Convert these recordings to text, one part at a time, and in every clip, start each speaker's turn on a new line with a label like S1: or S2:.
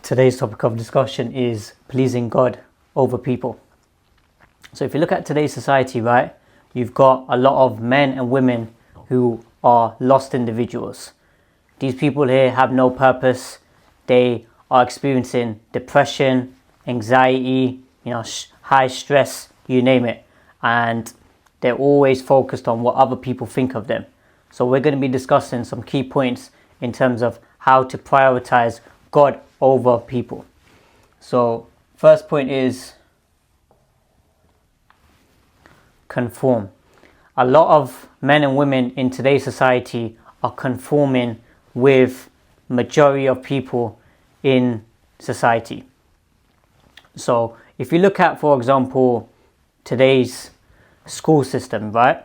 S1: Today's topic of discussion is pleasing God over people. So if you look at today's society, right, you've got a lot of men and women who are lost individuals. These people here have no purpose. They are experiencing depression, anxiety, high stress, you name it. And they're always focused on what other people think of them. So we're going to be discussing some key points in terms of how to prioritize God over people. So first point is conform. A lot of men and women in today's society are conforming with majority of people in society. So if you look at, for example, today's school system, right,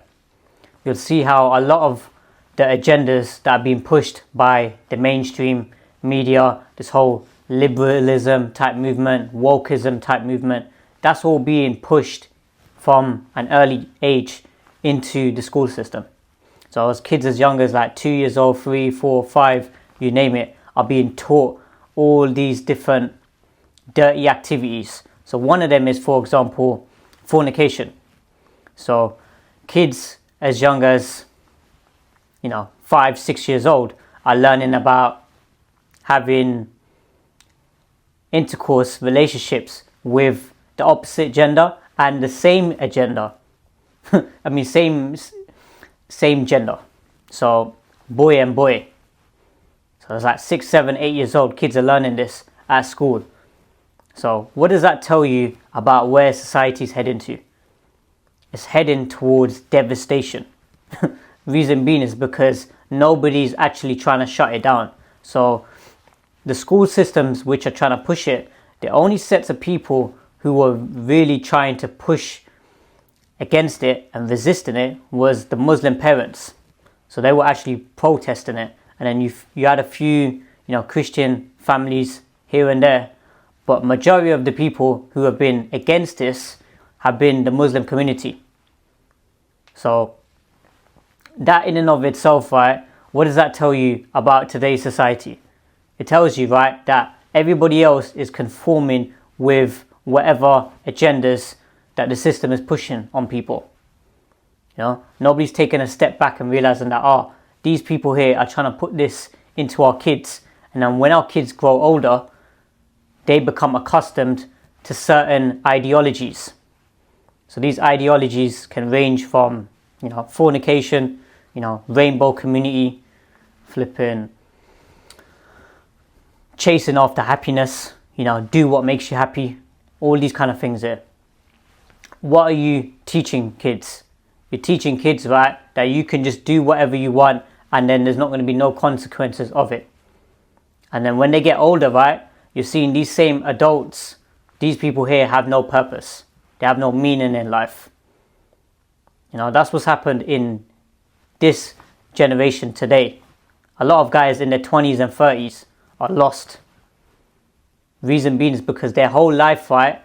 S1: you'll see how a lot of the agendas that are being pushed by the mainstream media, this whole liberalism type movement, wokeism type movement, that's all being pushed from an early age into the school system. So as kids as young as like 2 years old, 3, 4, 5, you name it, are being taught all these different dirty activities. So one of them is, for example, fornication. So kids as young as 5, 6 years old are learning about having intercourse relationships with the opposite gender and the same agenda. I mean same gender. So boy and boy. So it's like 6, 7, 8 years old, kids are learning this at school. So what does that tell you about where society's heading to? It's heading towards devastation. Reason being is because nobody's actually trying to shut it down. So the school systems which are trying to push it, the only sets of people who were really trying to push against it and resisting it was the Muslim parents. So they were actually protesting it. And then you had a few Christian families here and there. But majority of the people who have been against this have been the Muslim community. So that in and of itself, right, what does that tell you about today's society? It tells you, right, that everybody else is conforming with whatever agendas that the system is pushing on people. Nobody's taking a step back and realizing that, these people here are trying to put this into our kids. And then when our kids grow older, they become accustomed to certain ideologies. So these ideologies can range from, fornication, rainbow community, flipping, chasing after happiness, do what makes you happy, all these kind of things there. What are you teaching kids? You're teaching kids, right, that you can just do whatever you want and then there's not going to be no consequences of it. And then when they get older, right, you're seeing these same adults, these people here have no purpose. They have no meaning in life. That's what's happened in this generation today. A lot of guys in their 20s and 30s are lost. Reason being is because their whole life, right,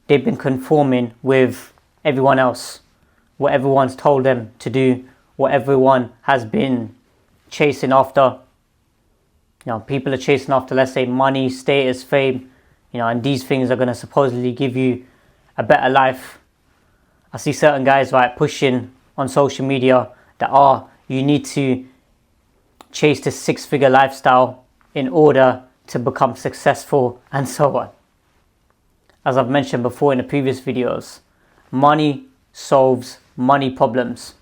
S1: they've been conforming with everyone else. What everyone's told them to do, what everyone has been chasing after. People are chasing after, let's say, money, status, fame, and these things are going to supposedly give you a better life. I see certain guys, right, pushing on social media that, you need to chase this 6-figure lifestyle in order to become successful and so on. As I've mentioned before in the previous videos, money solves money problems.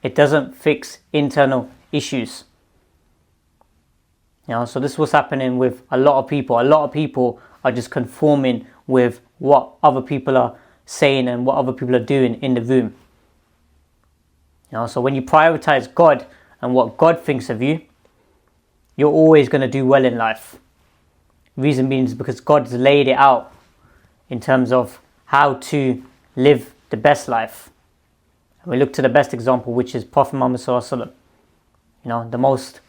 S1: It doesn't fix internal issues. So this was happening with a lot of people. A lot of people are just conforming with what other people are saying and what other people are doing in the room. So when you prioritize God and what God thinks of you, you're always going to do well in life. Reason being is because God's laid it out in terms of how to live the best life. And we look to the best example, which is Prophet Muhammad Sallallahu Alaihi Wasallam. The most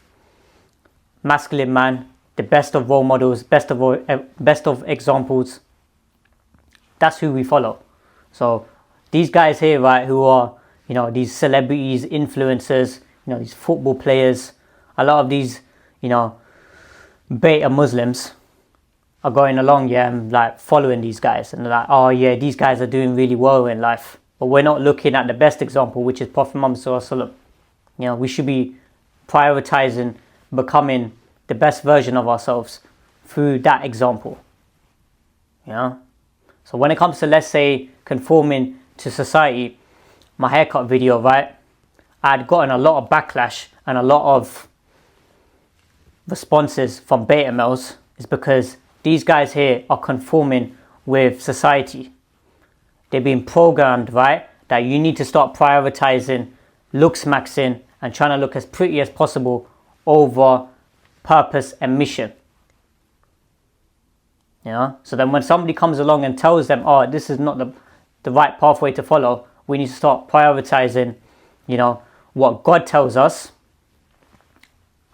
S1: masculine man, the best of role models, best of examples. That's who we follow. So these guys here, right, who are these celebrities, influencers, these football players, a lot of these beta Muslims, are going along, yeah, and like following these guys, and they're like, oh yeah, these guys are doing really well in life, but we're not looking at the best example, which is Prophet Muhammad Sallallahu Alaihi Wasallam. You know, we should be prioritizing becoming the best version of ourselves through that example. You know, so when it comes to, let's say, conforming to society, my haircut video, right, I had gotten a lot of backlash and a lot of responses from beta males, is because these guys here are conforming with society. They're being programmed, right, that you need to start prioritizing looks maxing and trying to look as pretty as possible over purpose and mission. You know, so then when somebody comes along and tells them, oh, this is not the right pathway to follow, we need to start prioritizing, you know, what God tells us,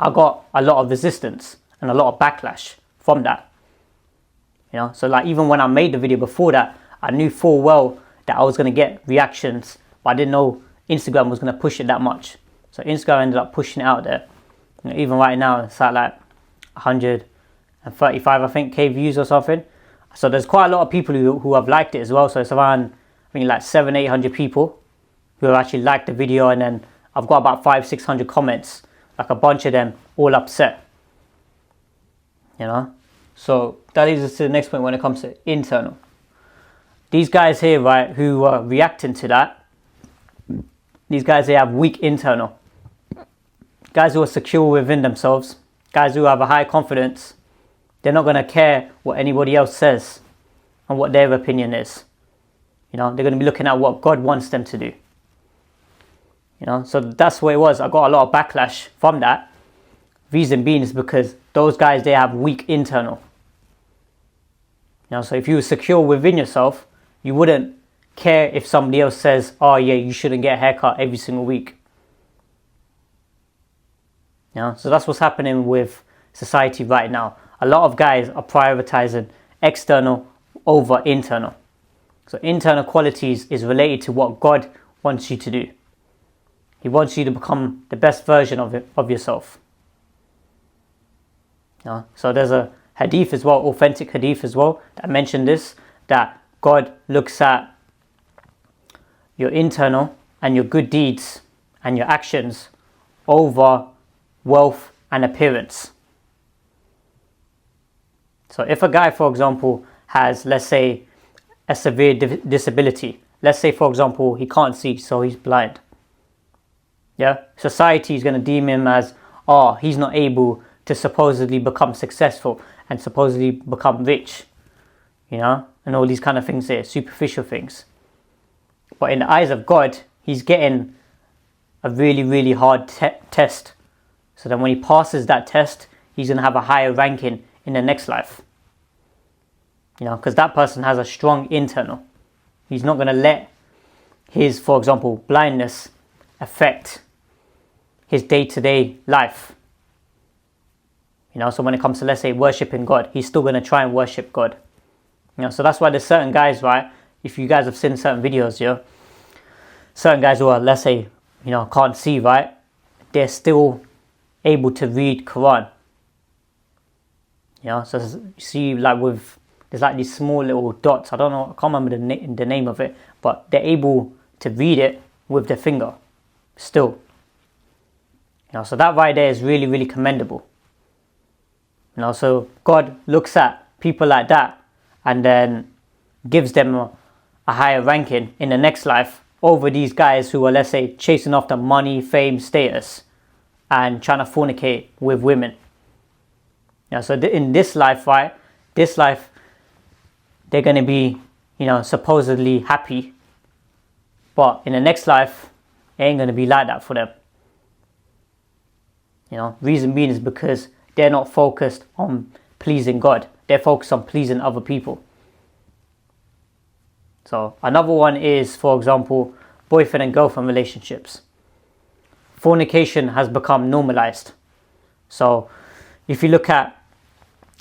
S1: I got a lot of resistance and a lot of backlash from that. You know, so like even when I made the video before that, I knew full well that I was going to get reactions, but I didn't know Instagram was going to push it that much. So Instagram ended up pushing it out there. You know, even right now, it's at like 135, I think, K views or something. So there's quite a lot of people who have liked it as well. So it's around, I think, like 700-800 people who have actually liked the video, and then I've got about 500-600 comments, like a bunch of them all upset. You know, so that leads us to the next point when it comes to internal. These guys here, right, who are reacting to that, these guys, they have weak internal. Guys who are secure within themselves, guys who have a high confidence, they're not going to care what anybody else says and what their opinion is. You know, they're going to be looking at what God wants them to do. You know, so that's what it was. I got a lot of backlash from that. Reason being is because those guys, they have weak internal. You know, so if you were secure within yourself, you wouldn't care if somebody else says, oh yeah, you shouldn't get a haircut every single week. You know, so that's what's happening with society right now. A lot of guys are prioritizing external over internal. So internal qualities is related to what God wants you to do. He wants you to become the best version of yourself. You know, so there's a hadith as well, authentic hadith as well, that mentioned this, that God looks at your internal and your good deeds and your actions over wealth and appearance. So if a guy, for example, has, let's say, a severe disability, let's say, for example, he can't see, so he's blind. Yeah, society is going to deem him as, oh, he's not able to supposedly become successful and supposedly become rich, you know, and all these kind of things there, superficial things. But in the eyes of God, he's getting a really, really hard test. So then when he passes that test, he's going to have a higher ranking in the next life. You know, because that person has a strong internal. He's not going to let his, for example, blindness affect his day-to-day life. You know, so when it comes to, let's say, worshipping God, he's still going to try and worship God. You know, so that's why there's certain guys, right, if you guys have seen certain videos, yeah, certain guys who are, let's say, you know, can't see, right, they're still able to read Quran. You know, so you see, like with, there's like these small little dots, I don't know, I can't remember the name of it, but they're able to read it with their finger still. You know, so that right there is really, really commendable. You know, so God looks at people like that and then gives them a higher ranking in the next life over these guys who are, let's say, chasing after money, fame, status, and trying to fornicate with women. You know, so in this life, right, this life, they're going to be, you know, supposedly happy, but in the next life, it ain't going to be like that for them. You know, reason being is because they're not focused on pleasing God. They're focused on pleasing other people. So another one is, for example, boyfriend and girlfriend relationships. Fornication has become normalized. So if you look at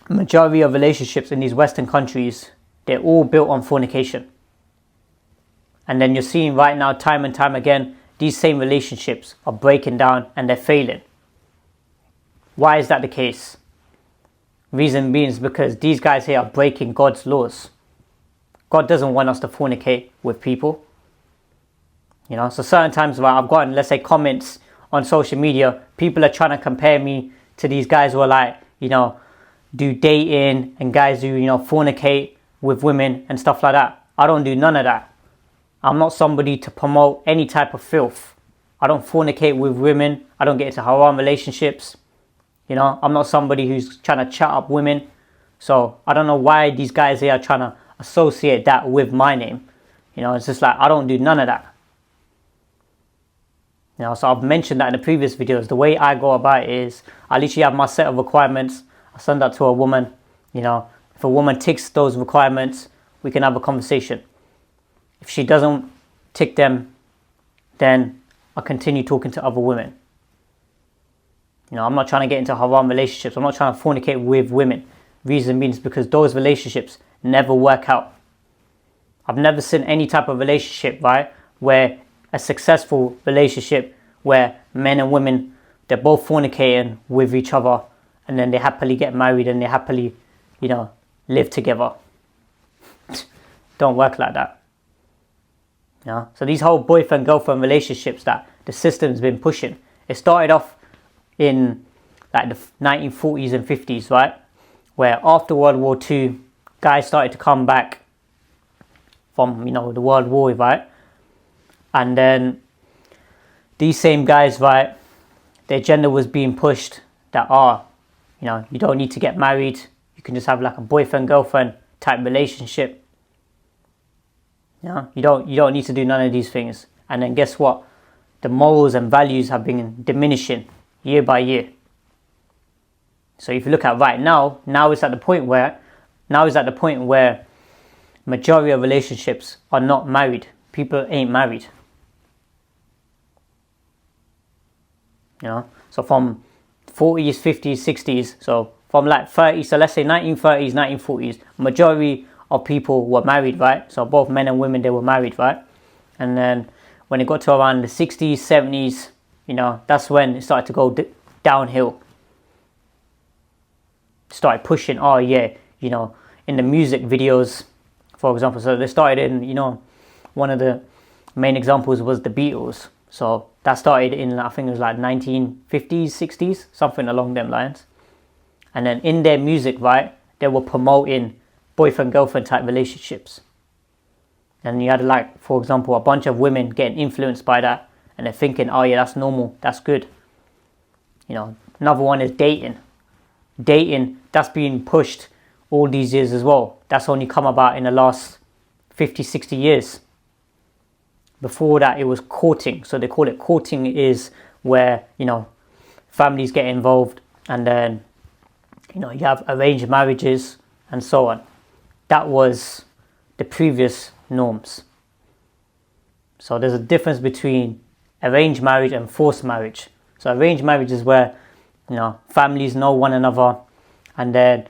S1: majority of relationships in these Western countries, they're all built on fornication. And then you're seeing right now, time and time again, these same relationships are breaking down and they're failing. Why is that the case? Reason being is because these guys here are breaking God's laws. God doesn't want us to fornicate with people. You know, so certain times where I've gotten, let's say, comments on social media, people are trying to compare me to these guys who are like, you know, do dating, and guys who, you know, fornicate with women and stuff like that. I don't do none of that. I'm not somebody to promote any type of filth. I don't fornicate with women. I don't get into haram relationships. You know, I'm not somebody who's trying to chat up women. So I don't know why these guys here are trying to associate that with my name. You know, it's just like, I don't do none of that. You know, so I've mentioned that in the previous videos. The way I go about it is, I literally have my set of requirements. I send that to a woman. You know, if a woman ticks those requirements, we can have a conversation. If she doesn't tick them, then I continue talking to other women. You know, I'm not trying to get into haram relationships. I'm not trying to fornicate with women. Reason being is because those relationships never work out. I've never seen any type of relationship, right, where a successful relationship where men and women, they're both fornicating with each other, and then they happily get married and they happily, you know, live together. Don't work like that. You know? So these whole boyfriend-girlfriend relationships that the system's been pushing, it started off in like the 1940s and 50s, right? Where after World War II, guys started to come back from, you know, the World War, right? And then these same guys, right, their gender was being pushed that, you know, you don't need to get married. You can just have like a boyfriend-girlfriend type relationship. You know, you don't need to do none of these things. And then guess what? The morals and values have been diminishing year by year. So if you look at right now it's at the point where majority of relationships are not married. People ain't married. You know, so from 40s, 50s, 60s, so from like 30s, so let's say 1930s, 1940s, majority of people were married, right? So both men and women, they were married, right? And then when it got to around the 60s, 70s, you know, that's when it started to go downhill. Started pushing, you know, in the music videos, for example. So they started in, you know, one of the main examples was the Beatles. So that started in, I think it was like 1950s, 60s, something along them lines. And then in their music, right, they were promoting boyfriend-girlfriend type relationships. And you had, like, for example, a bunch of women getting influenced by that. And they're thinking, that's normal, that's good. You know, another one is dating. Dating, that's being pushed all these years as well. That's only come about in the last 50, 60 years. Before that, it was courting. So they call it courting, is where, you know, families get involved, and then, you know, you have arranged marriages and so on. That was the previous norms. So there's a difference between arranged marriage and forced marriage. So arranged marriage is where, you know, families know one another, and then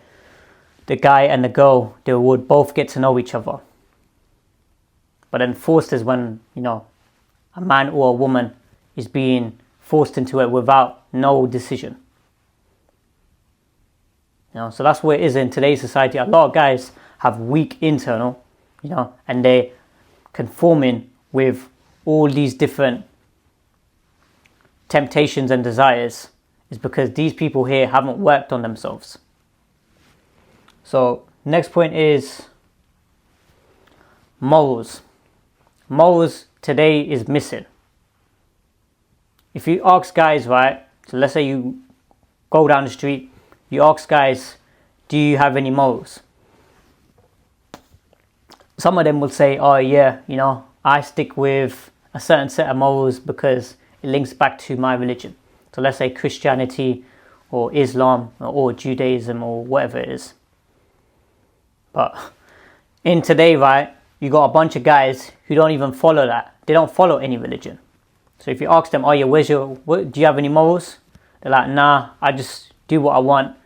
S1: the guy and the girl, they would both get to know each other. But then forced is when, you know, a man or a woman is being forced into it without no decision. You know, so that's where it is in today's society. A lot of guys have weak internal, you know, and they're conforming with all these different temptations and desires, is because these people here haven't worked on themselves. So next point is morals. Morals today is missing. If you ask guys, right, so let's say you go down the street, you ask guys, do you have any morals? Some of them will say, you know, I stick with a certain set of morals because it links back to my religion. So let's say Christianity or Islam or Judaism or whatever it is. But in today, right, you got a bunch of guys who don't even follow that. They don't follow any religion. So if you ask them, do you have any morals? They're like, nah, I just do what I want.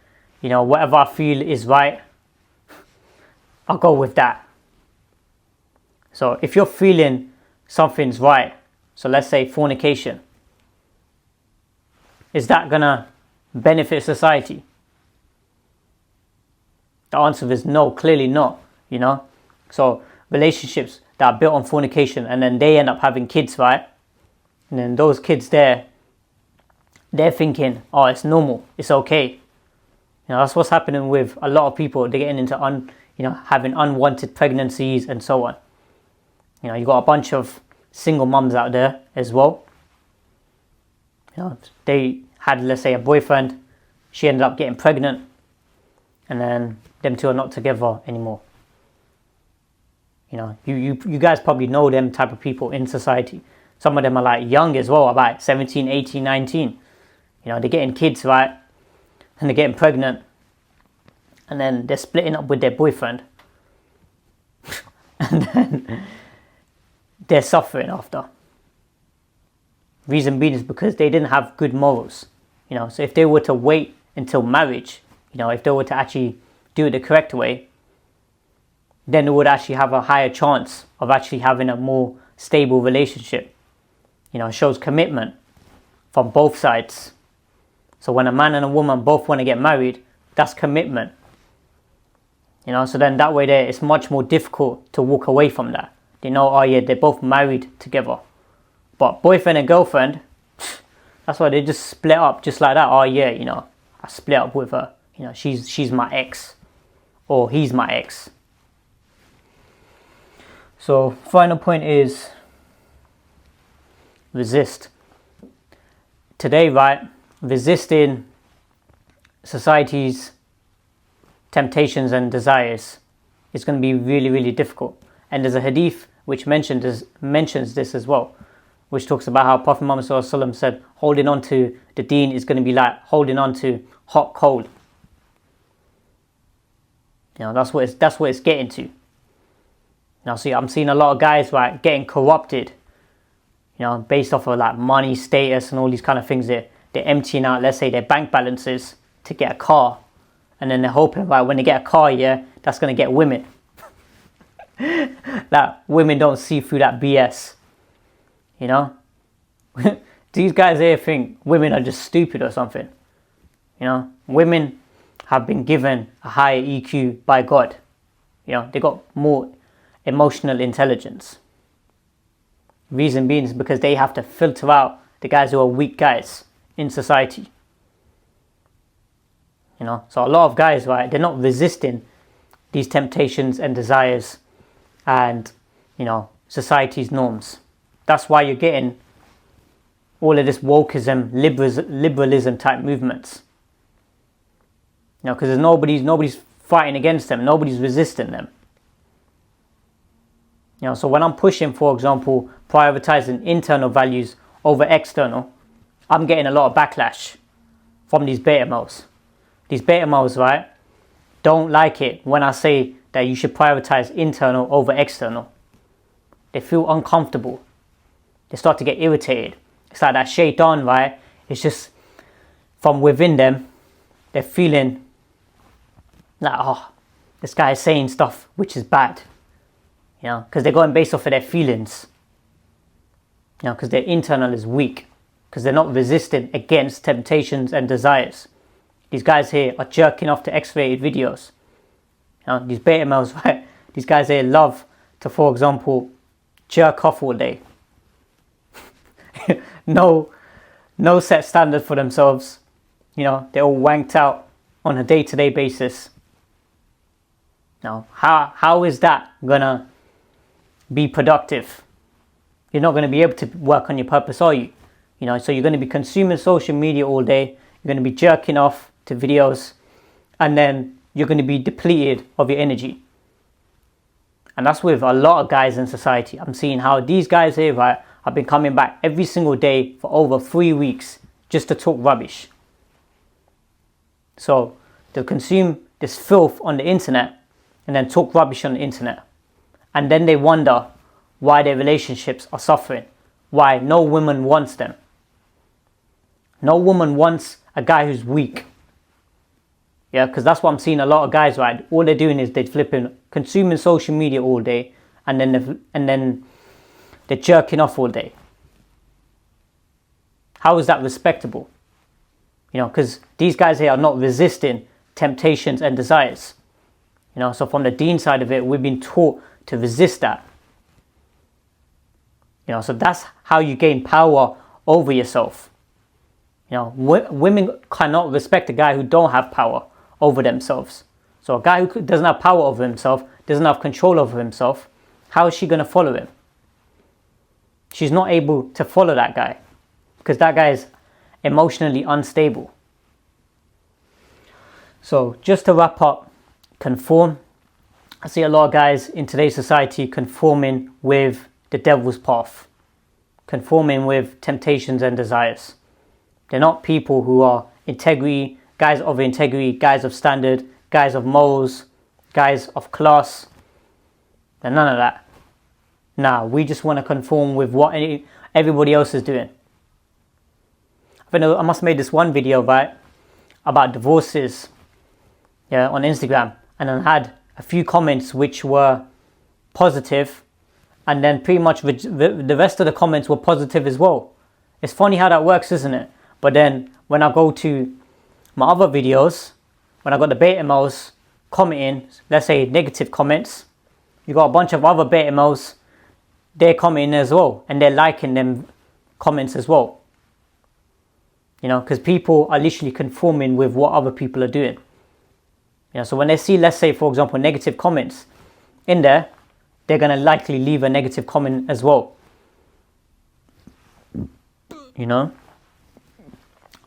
S1: You know, whatever I feel is right, I'll go with that. So if you're feeling something's right, so let's say fornication, is that gonna benefit society? The answer is no, clearly not, you know. So relationships that are built on fornication, and then they end up having kids, right? And then those kids they're thinking, oh, it's normal, it's okay. You know, that's what's happening with a lot of people. They're getting into having unwanted pregnancies and so on. You know, you got a bunch of single mums out there as well. You know, they had, let's say, a boyfriend, she ended up getting pregnant, and then them two are not together anymore. You know, you guys probably know them type of people in society. Some of them are like young as well, about 17, 18, 19. You know, they're getting kids, right? And they're getting pregnant. And then they're splitting up with their boyfriend. And then they're suffering after. Reason being is because they didn't have good morals. You know, so if they were to wait until marriage, you know, if they were to actually do it the correct way, then they would actually have a higher chance of actually having a more stable relationship. You know, it shows commitment from both sides. So when a man and a woman both want to get married, that's commitment. You know, so then that way there, it's much more difficult to walk away from that. They know, oh yeah, they're both married together. But boyfriend and girlfriend, that's why they just split up just like that. Oh yeah, you know, I split up with her. You know, she's my ex, or he's my ex. So final point is resist. Today, right, resisting society's temptations and desires is going to be really, really difficult. And there's a hadith which mentions this as well, which talks about how Prophet Muhammad ﷺ said holding on to the deen is going to be like holding on to hot coal. You know, that's what it's getting to. You know, see, I'm seeing a lot of guys, right, getting corrupted, you know, based off of like money, status, and all these kind of things. They're emptying out, let's say, their bank balances to get a car, and then they're hoping, right, when they get a car, yeah, that's going to get women. That women don't see through that BS, you know. These guys here think women are just stupid or something. You know, women have been given a higher EQ by God. You know, they got more emotional intelligence. Reason being is because they have to filter out the guys who are weak guys in society. You know, so a lot of guys, right, they're not resisting these temptations and desires and, you know, society's norms. That's why you're getting all of this wokeism, liberalism type movements. You know, because nobody's fighting against them, nobody's resisting them. You know, so when I'm pushing, for example, prioritizing internal values over external, I'm getting a lot of backlash from these beta males. These beta males, right, don't like it when I say that you should prioritize internal over external. They feel uncomfortable. They start to get irritated. It's like that shaitan, right? It's just from within them, they're feeling like, oh, this guy is saying stuff which is bad. You know, because they're going based off of their feelings. You know, because their internal is weak. Because they're not resisting against temptations and desires. These guys here are jerking off to X-rated videos. You know, these beta males, right? These guys here love to, for example, jerk off all day. No set standard for themselves. You know, they're all wanked out on a day-to-day basis. Now, how is that gonna be productive? You're not going to be able to work on your purpose, are you? You know, so you're going to be consuming social media all day. You're going to be jerking off to videos, and then you're going to be depleted of your energy. And that's with a lot of guys in society. I'm seeing how these guys here, right, have been coming back every single day for over 3 weeks just to talk rubbish. So they'll consume this filth on the internet and then talk rubbish on the internet. And then they wonder why their relationships are suffering, why no woman wants them. No woman wants a guy who's weak. Yeah, because that's what I'm seeing a lot of guys, right? All they're doing is they're consuming social media all day, and then they're jerking off all day. How is that respectable? You know, because these guys here are not resisting temptations and desires. So from the deen side of it, we've been taught to resist that. So that's how you gain power over yourself. Women cannot respect a guy who don't have power over themselves. So a guy who doesn't have power over himself, doesn't have control over himself, how is she going to follow him? She's not able to follow that guy because that guy is emotionally unstable. So just to wrap up, conform. I see a lot of guys in today's society conforming with the devil's path, conforming with temptations and desires. They're not people who are integrity, guys of integrity, guys of standard, guys of morals, guys of class. They're none of that. Nah, we just want to conform with what everybody else is doing. I must have made this one video, right, about divorces, on Instagram, and I had a few comments which were positive, and then pretty much the rest of the comments were positive as well. It's funny how that works, isn't it? But then when I go to my other videos, when I got the beta males commenting, let's say negative comments, you got a bunch of other beta males, they're commenting as well, and they're liking them comments as well. Because people are literally conforming with what other people are doing. So when they see, let's say, for example, negative comments in there, they're going to likely leave a negative comment as well.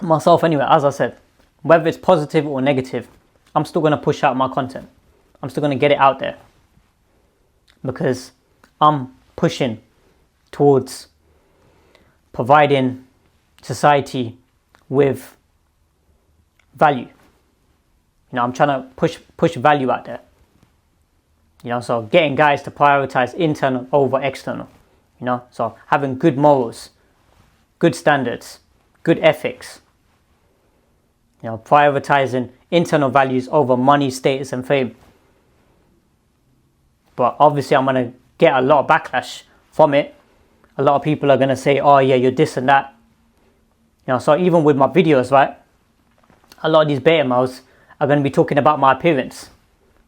S1: Myself anyway, as I said, whether it's positive or negative, I'm still going to push out my content. I'm still going to get it out there. Because I'm pushing towards providing society with value. I'm trying to push value out there. So getting guys to prioritize internal over external. So having good morals, good standards, good ethics. Prioritizing internal values over money, status, and fame. But obviously, I'm going to get a lot of backlash from it. A lot of people are going to say, oh yeah, you're this and that. So even with my videos, right, a lot of these beta males are going to be talking about my appearance.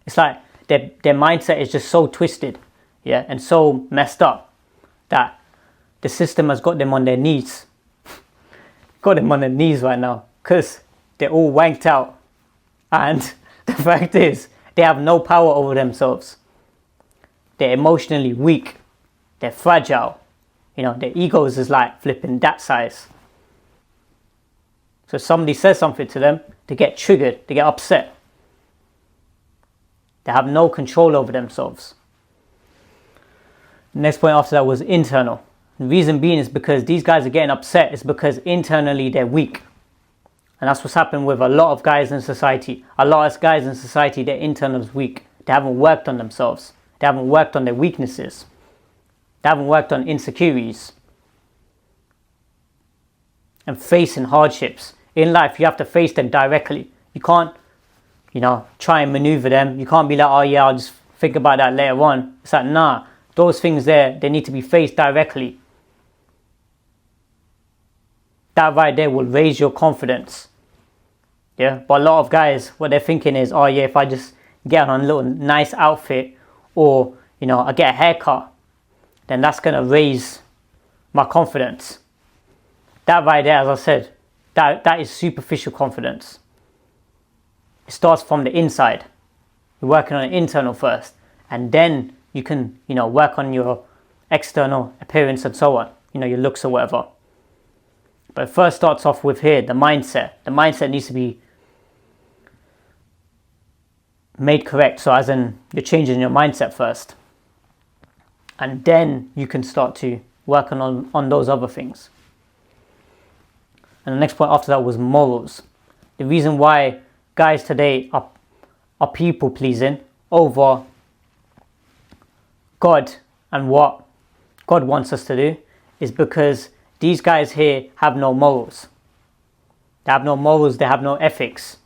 S1: It's like their mindset is just so twisted, and so messed up that the system has got them on their knees. Got them on their knees right now because they're all wanked out. And the fact is, they have no power over themselves. They're emotionally weak. They're fragile. Their egos is like flipping that size. So somebody says something to them, they get triggered, they get upset. They have no control over themselves. The next point after that was internal. The reason being is because these guys are getting upset is because internally they're weak. And that's what's happened with a lot of guys in society. A lot of guys in society, their internal is weak. They haven't worked on themselves. They haven't worked on their weaknesses. They haven't worked on insecurities. And facing hardships. In life, you have to face them directly. You can't, try and maneuver them. You can't be like, oh yeah, I'll just think about that later on. It's like, nah, those things there, they need to be faced directly. That right there will raise your confidence. But a lot of guys, what they're thinking is, oh yeah, if I just get on a little nice outfit or, I get a haircut, then that's going to raise my confidence. That right there, as I said, that is superficial confidence. It starts from the inside. You're working on the internal first, and then you can, work on your external appearance and so on, your looks or whatever. But it first starts off with here, the mindset. The mindset needs to be made correct. So as in, you're changing your mindset first. And then you can start to work on those other things. And the next point after that was morals. The reason why guys today are people pleasing over God and what God wants us to do is because these guys here have no morals. They have no morals, they have no ethics.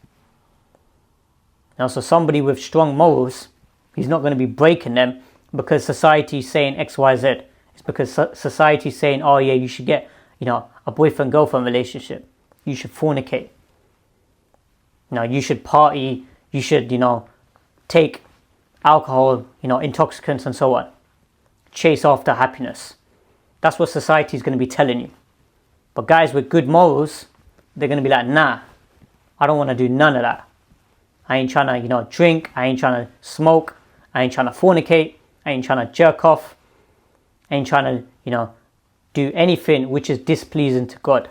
S1: So somebody with strong morals, he's not going to be breaking them because society is saying X, Y, Z. It's because society is saying, oh yeah, you should get, a boyfriend-girlfriend relationship. You should fornicate. You should party. You should, take alcohol, intoxicants and so on. Chase after happiness. That's what society is going to be telling you. But guys with good morals, they're going to be like, nah, I don't want to do none of that. I ain't trying to, drink. I ain't trying to smoke. I ain't trying to fornicate. I ain't trying to jerk off. I ain't trying to, do anything which is displeasing to God.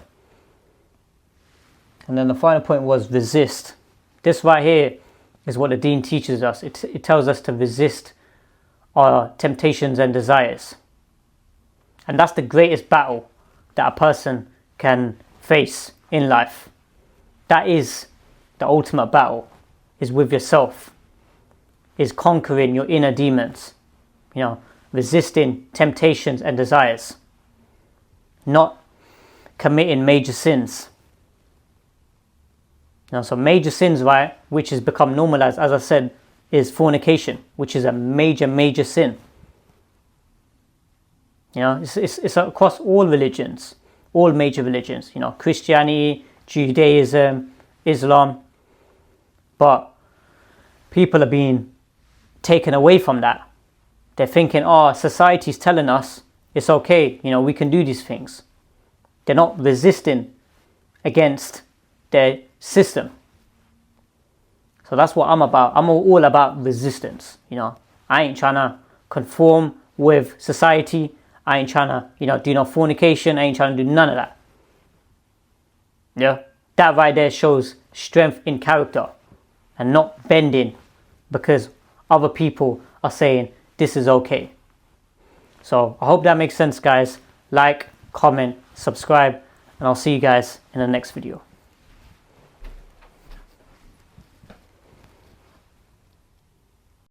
S1: And then the final point was resist. This right here is what the Deen teaches us. It tells us to resist our temptations and desires. And that's the greatest battle that a person can face in life. That is the ultimate battle, is with yourself, is conquering your inner demons, resisting temptations and desires, not committing major sins. So major sins, right, which has become normalized, as I said, is fornication, which is a major sin. It's across all religions, all major religions, Christianity, Judaism, Islam. But people are being taken away from that. They're thinking, society's telling us it's okay, we can do these things. They're not resisting against their system. So that's what I'm about. I'm all about resistance. I ain't trying to conform with society. I ain't trying to, do no fornication. I ain't trying to do none of that. Yeah, that right there shows strength in character and not bending because other people are saying this is okay. So I hope that makes sense, guys. Like, comment, subscribe, and I'll see you guys in the next video.